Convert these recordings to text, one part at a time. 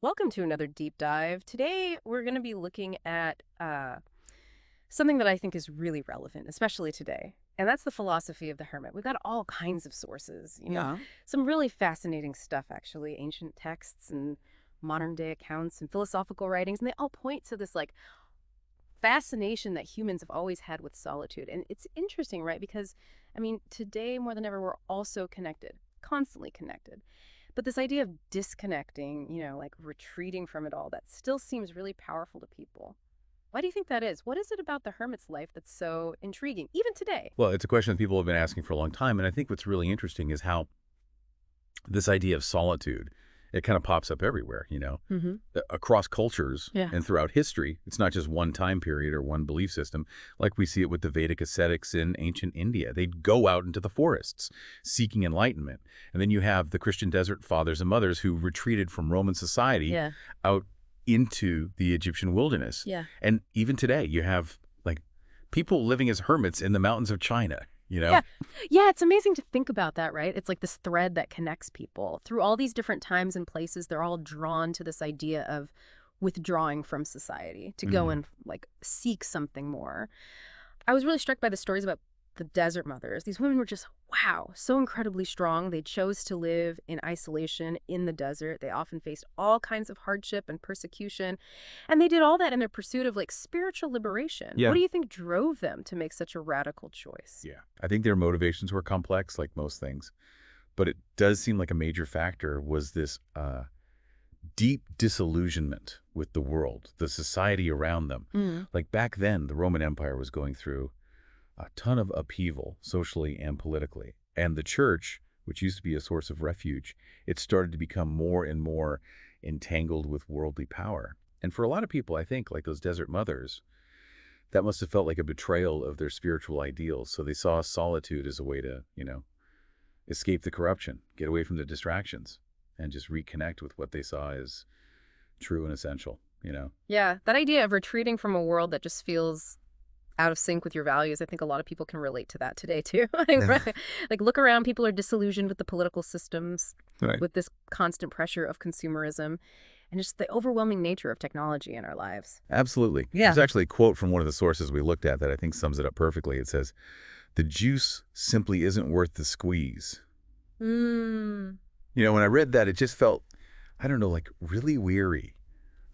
Welcome to another deep dive. Today, we're going to be looking at something that I think is really relevant, especially today. And that's the philosophy of the hermit. We've got all kinds of sources, Yeah. some really fascinating stuff, actually, ancient texts and modern day accounts and philosophical writings. And they all point to this like fascination that humans have always had with solitude. And it's interesting, right? Because, I mean, today more than ever, we're also connected, constantly connected. But this idea of disconnecting, like retreating from it all, that still seems really powerful to people. Why do you think that is? What is it about the hermit's life that's so intriguing, even today? Well, it's a question that people have been asking for a long time. And I think what's really interesting is how this idea of solitude, it kind of pops up everywhere, Mm-hmm. across cultures Yeah. and throughout history. It's not just one time period or one belief system. Like we see it with the Vedic ascetics in ancient India. They'd go out into the forests seeking enlightenment. And then you have the Christian desert fathers and mothers who retreated from Roman society Yeah. out into the Egyptian wilderness. Yeah. And even today, you have like people living as hermits in the mountains of China, Yeah. Yeah, it's amazing to think about that, right? It's like this thread that connects people. Through all these different times and places, they're all drawn to this idea of withdrawing from society, to go Mhm. and like seek something more. I was really struck by the stories about the desert mothers. These women were just, wow, so incredibly strong. They chose to live in isolation in the desert. They often faced all kinds of hardship and persecution. And they did all that in their pursuit of like spiritual liberation. What Yeah. do you think drove them to make such a radical choice? Yeah. I think their motivations were complex, like most things. But it does seem like a major factor was this deep disillusionment with the world, the society around them. Mm. Like back then, the Roman Empire was going through a ton of upheaval, socially and politically. And the church, which used to be a source of refuge, it started to become more and more entangled with worldly power. And for a lot of people, I think, like those desert mothers, that must have felt like a betrayal of their spiritual ideals. So they saw solitude as a way to, escape the corruption, get away from the distractions, and just reconnect with what they saw as true and essential. Yeah, that idea of retreating from a world that just feels out of sync with your values, I think a lot of people can relate to that today too. Like, Yeah. right? Like look around, people are disillusioned with the political systems, Right. with this constant pressure of consumerism, and just the overwhelming nature of technology in our lives. Absolutely. Yeah. There's actually a quote from one of the sources we looked at that I think sums it up perfectly. It says, "The juice simply isn't worth the squeeze." Mm. When I read that, it just felt, I don't know, like really weary.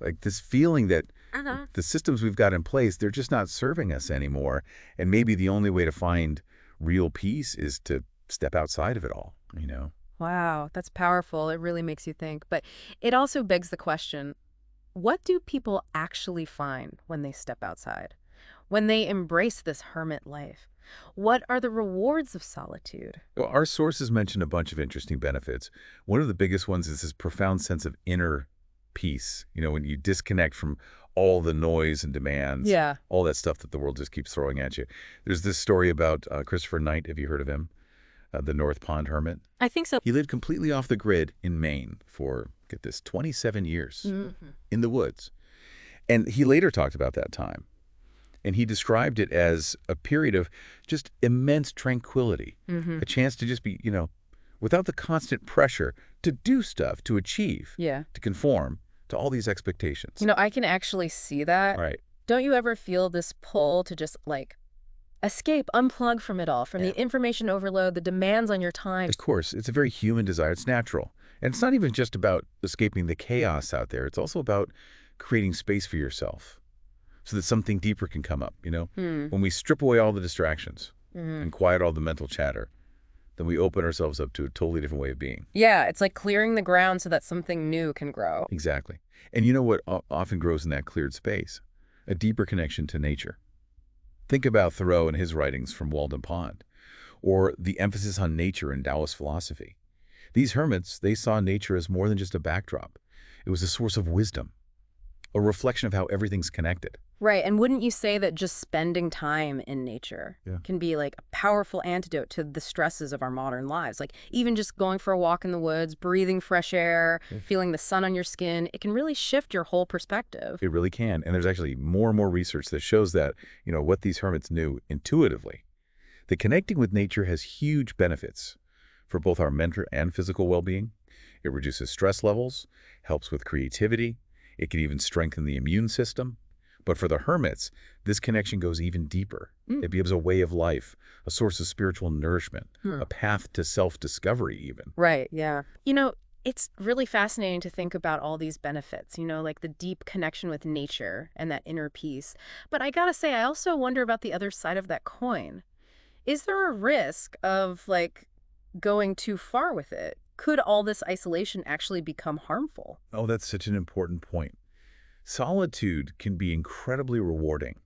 Like this feeling that Uh-huh. the systems we've got in place, they're just not serving us anymore. And maybe the only way to find real peace is to step outside of it all. Wow, that's powerful. It really makes you think. But it also begs the question, what do people actually find when they step outside? When they embrace this hermit life? What are the rewards of solitude? Well, our sources mention a bunch of interesting benefits. One of the biggest ones is this profound sense of inner peace. When you disconnect from all the noise and demands, Yeah. all that stuff that the world just keeps throwing at you. There's this story about Christopher Knight. Have you heard of him? The North Pond Hermit. I think so. He lived completely off the grid in Maine for, get this, 27 years Hmm. in the woods. And he later talked about that time. And he described it as a period of just immense tranquility, Hmm. a chance to just be, without the constant pressure to do stuff, to achieve, Yeah. to conform to all these expectations. I can actually see that. Right. Don't you ever feel this pull to just like escape, unplug from it all, from Yeah. the information overload, the demands on your time? Of course, it's a very human desire. It's natural. And it's not even just about escaping the chaos out there. It's also about creating space for yourself so that something deeper can come up. Hmm. When we strip away all the distractions Hmm. and quiet all the mental chatter, then we open ourselves up to a totally different way of being. Yeah, it's like clearing the ground so that something new can grow. Exactly. And you know what often grows in that cleared space? A deeper connection to nature. Think about Thoreau and his writings from Walden Pond, or the emphasis on nature in Taoist philosophy. These hermits, they saw nature as more than just a backdrop. It was a source of wisdom, a reflection of how everything's connected. Right, and wouldn't you say that just spending time in nature Yeah. can be like a powerful antidote to the stresses of our modern lives? Like even just going for a walk in the woods, breathing fresh air, Yeah. feeling the sun on your skin, it can really shift your whole perspective. It really can. And there's actually more and more research that shows that, what these hermits knew intuitively, that connecting with nature has huge benefits for both our mental and physical well-being. It reduces stress levels, helps with creativity. It can even strengthen the immune system. But for the hermits, this connection goes even deeper. Mm. It becomes a way of life, a source of spiritual nourishment, Hmm. a path to self-discovery even. Right, yeah. It's really fascinating to think about all these benefits, like the deep connection with nature and that inner peace. But I gotta say, I also wonder about the other side of that coin. Is there a risk of, going too far with it? Could all this isolation actually become harmful? Oh, that's such an important point. Solitude can be incredibly rewarding,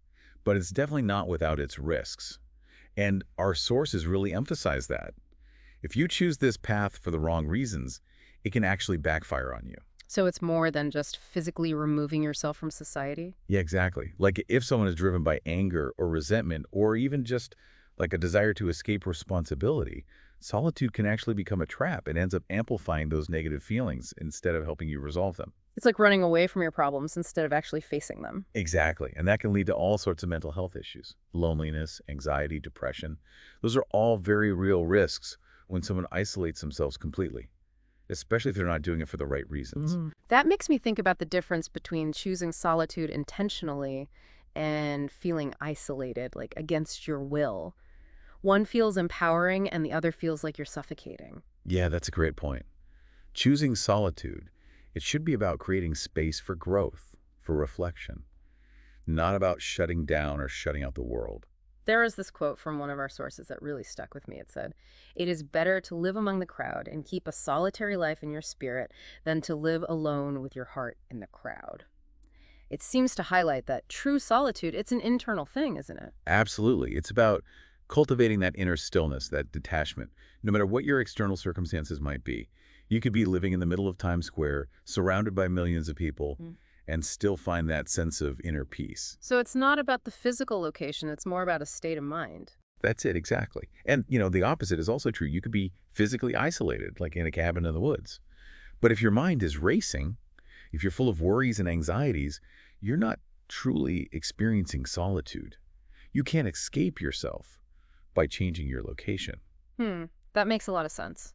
but it's definitely not without its risks. And our sources really emphasize that. If you choose this path for the wrong reasons, it can actually backfire on you. So it's more than just physically removing yourself from society? Yeah, exactly. Like if someone is driven by anger or resentment, or even just like a desire to escape responsibility, solitude can actually become a trap. It ends up amplifying those negative feelings instead of helping you resolve them. It's like running away from your problems instead of actually facing them. Exactly. And that can lead to all sorts of mental health issues. Loneliness, anxiety, depression. Those are all very real risks when someone isolates themselves completely, especially if they're not doing it for the right reasons. That makes me think about the difference between choosing solitude intentionally and feeling isolated, like against your will. One feels empowering and the other feels like you're suffocating. Yeah, that's a great point. Choosing solitude, it should be about creating space for growth, for reflection, not about shutting down or shutting out the world. There is this quote from one of our sources that really stuck with me. It said, "It is better to live among the crowd and keep a solitary life in your spirit than to live alone with your heart in the crowd." It seems to highlight that true solitude, it's an internal thing, isn't it? Absolutely. It's about cultivating that inner stillness, that detachment, no matter what your external circumstances might be. You could be living in the middle of Times Square, surrounded by millions of people, Mm. and still find that sense of inner peace. So it's not about the physical location, it's more about a state of mind. That's it, exactly. And, the opposite is also true. You could be physically isolated, like in a cabin in the woods. But if your mind is racing, if you're full of worries and anxieties, you're not truly experiencing solitude. You can't escape yourself by changing your location. That makes a lot of sense.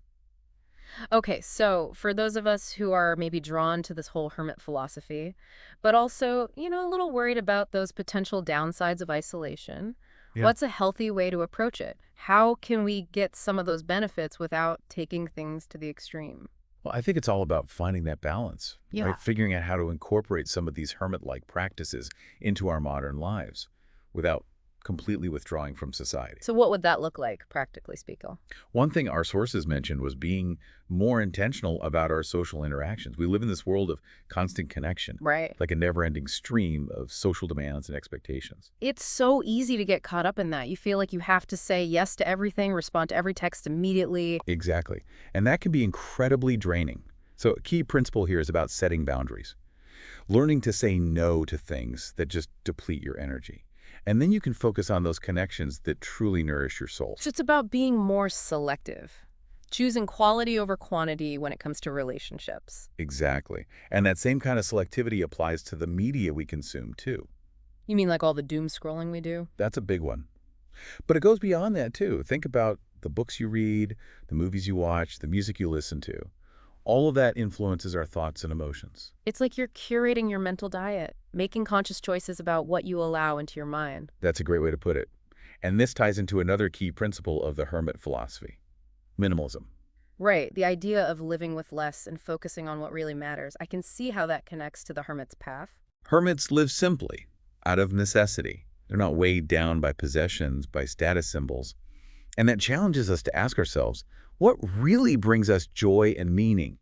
Okay, so for those of us who are maybe drawn to this whole hermit philosophy, but also, a little worried about those potential downsides of isolation, Yeah. what's a healthy way to approach it? How can we get some of those benefits without taking things to the extreme? Well, I think it's all about finding that balance, Yeah. right? Figuring out how to incorporate some of these hermit-like practices into our modern lives without completely withdrawing from society. So what would that look like, practically speaking? One thing our sources mentioned was being more intentional about our social interactions. We live in this world of constant connection, Right. like a never-ending stream of social demands and expectations. It's so easy to get caught up in that. You feel like you have to say yes to everything, respond to every text immediately. Exactly. And that can be incredibly draining. So a key principle here is about setting boundaries, learning to say no to things that just deplete your energy. And then you can focus on those connections that truly nourish your soul. So it's about being more selective, choosing quality over quantity when it comes to relationships. Exactly. And that same kind of selectivity applies to the media we consume, too. You mean like all the doom scrolling we do? That's a big one. But it goes beyond that, too. Think about the books you read, the movies you watch, the music you listen to. All of that influences our thoughts and emotions. It's like you're curating your mental diet, making conscious choices about what you allow into your mind. That's a great way to put it. And this ties into another key principle of the hermit philosophy, minimalism. Right, the idea of living with less and focusing on what really matters. I can see how that connects to the hermit's path. Hermits live simply, out of necessity. They're not weighed down by possessions, by status symbols. And that challenges us to ask ourselves, what really brings us joy and meaning?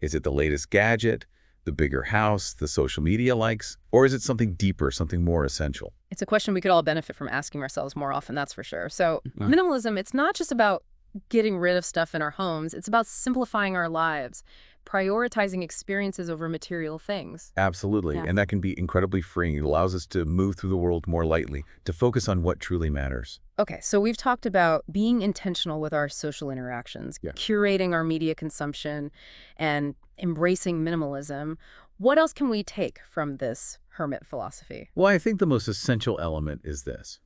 Is it the latest gadget, the bigger house, the social media likes, or is it something deeper, something more essential? It's a question we could all benefit from asking ourselves more often, that's for sure. So minimalism, it's not just about getting rid of stuff in our homes. It's about simplifying our lives, prioritizing experiences over material things. Absolutely. Yeah. And that can be incredibly freeing. It allows us to move through the world more lightly, to focus on what truly matters. Okay, so we've talked about being intentional with our social interactions, Yeah. curating our media consumption, and embracing minimalism. What else can we take from this hermit philosophy? Well, I think the most essential element is this,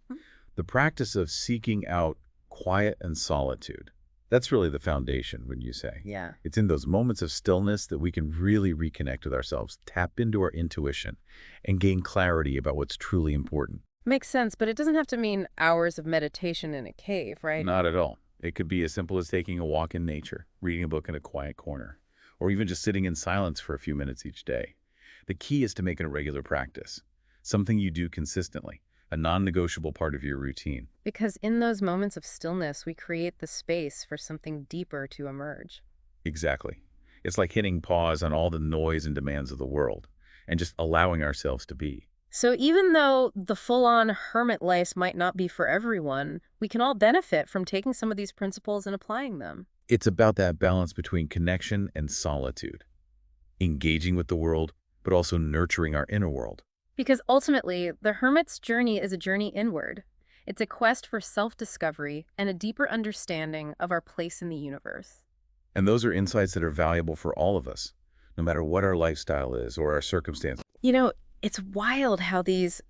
the practice of seeking out quiet and solitude. That's really the foundation, wouldn't you say? Yeah. It's in those moments of stillness that we can really reconnect with ourselves, tap into our intuition, and gain clarity about what's truly important. Makes sense, but it doesn't have to mean hours of meditation in a cave, right? Not at all. It could be as simple as taking a walk in nature, reading a book in a quiet corner, or even just sitting in silence for a few minutes each day. The key is to make it a regular practice, something you do consistently, a non-negotiable part of your routine. Because in those moments of stillness, we create the space for something deeper to emerge. Exactly. It's like hitting pause on all the noise and demands of the world and just allowing ourselves to be. So even though the full-on hermit life might not be for everyone, we can all benefit from taking some of these principles and applying them. It's about that balance between connection and solitude, engaging with the world, but also nurturing our inner world. Because ultimately, the hermit's journey is a journey inward. It's a quest for self-discovery and a deeper understanding of our place in the universe. And those are insights that are valuable for all of us, no matter what our lifestyle is or our circumstances. You know, it's wild how these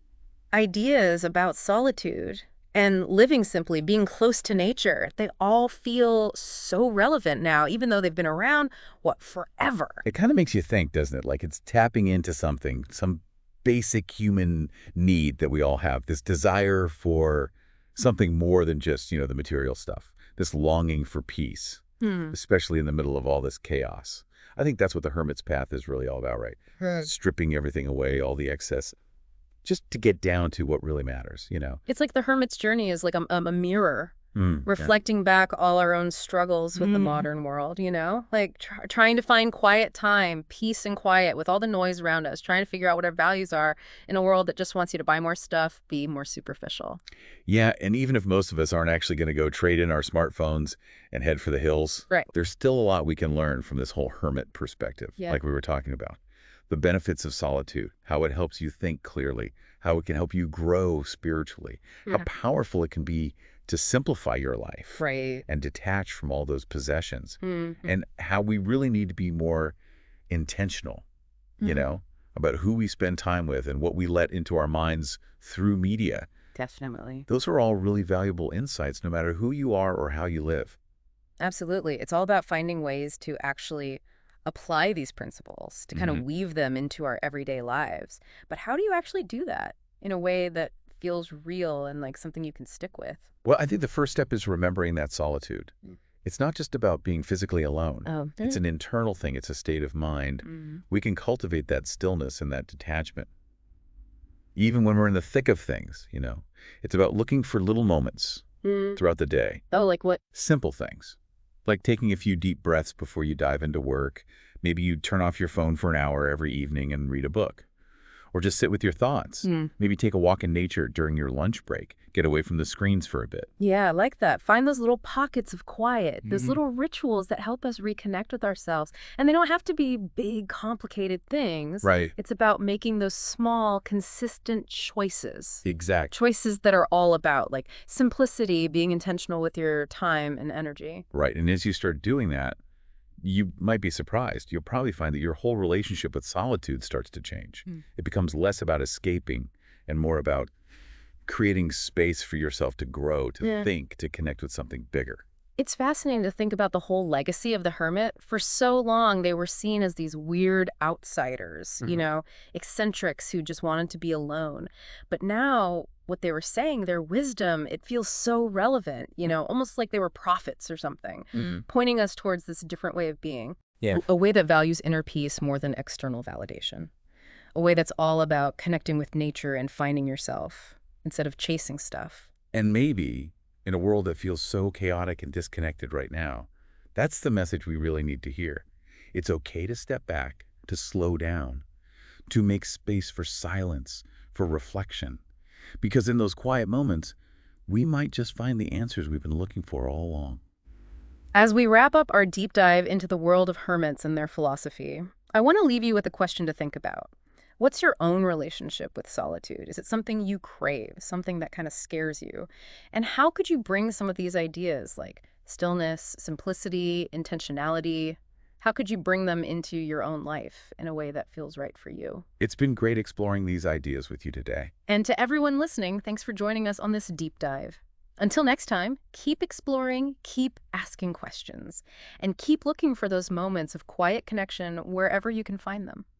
ideas about solitude and living simply, being close to nature, they all feel so relevant now, even though they've been around, forever. It kind of makes you think, doesn't it? Like it's tapping into something, some basic human need that we all have, this desire for something more than just, the material stuff, this longing for peace, especially in the middle of all this chaos. I think that's what the hermit's path is really all about, right? Right. Stripping everything away, all the excess, just to get down to what really matters. It's like the hermit's journey is like a mirror, Yeah. reflecting back all our own struggles with the modern world, Like trying to find quiet time, peace and quiet with all the noise around us, trying to figure out what our values are in a world that just wants you to buy more stuff, be more superficial. Yeah, and even if most of us aren't actually going to go trade in our smartphones and head for the hills, Right. there's still a lot we can learn from this whole hermit perspective, Yeah. like we were talking about. The benefits of solitude, how it helps you think clearly, how it can help you grow spiritually, how Yeah. powerful it can be to simplify your life Right. and detach from all those possessions, Mm-hmm. and how we really need to be more intentional, about who we spend time with and what we let into our minds through media. Definitely. Those are all really valuable insights, no matter who you are or how you live. Absolutely. It's all about finding ways to actually apply these principles, to kind of weave them into our everyday lives. But how do you actually do that in a way that feels real and like something you can stick with? Well, I think the first step is remembering that solitude. It's not just about being physically alone. Oh, It's an internal thing. It's a state of mind. We can cultivate that stillness and that detachment, even when we're in the thick of things. It's about looking for little moments throughout the day. Oh, like what? Simple things, like taking a few deep breaths before you dive into work. Maybe you turn off your phone for an hour every evening and read a book. Or just sit with your thoughts. Maybe take a walk in nature during your lunch break. Get away from the screens for a bit. Yeah, I like that. Find those little pockets of quiet, those little rituals that help us reconnect with ourselves. And they don't have to be big, complicated things. Right. It's about making those small, consistent choices. Exactly. Choices that are all about like simplicity, being intentional with your time and energy. Right. And as you start doing that, you might be surprised. You'll probably find that your whole relationship with solitude starts to change. It becomes less about escaping and more about creating space for yourself to grow, to think, to connect with something bigger. It's fascinating to think about the whole legacy of the hermit. For so long, they were seen as these weird outsiders, eccentrics who just wanted to be alone. But now, what they were saying, their wisdom, it feels so relevant, almost like they were prophets or something, pointing us towards this different way of being. Yeah. A way that values inner peace more than external validation. A way that's all about connecting with nature and finding yourself instead of chasing stuff. And maybe in a world that feels so chaotic and disconnected right now, that's the message we really need to hear. It's okay to step back, to slow down, to make space for silence, for reflection. Because in those quiet moments, we might just find the answers we've been looking for all along. As we wrap up our deep dive into the world of hermits and their philosophy, I want to leave you with a question to think about. What's your own relationship with solitude? Is it something you crave, something that kind of scares you? And how could you bring some of these ideas like stillness, simplicity, intentionality, how could you bring them into your own life in a way that feels right for you? It's been great exploring these ideas with you today. And to everyone listening, thanks for joining us on this deep dive. Until next time, keep exploring, keep asking questions, and keep looking for those moments of quiet connection wherever you can find them.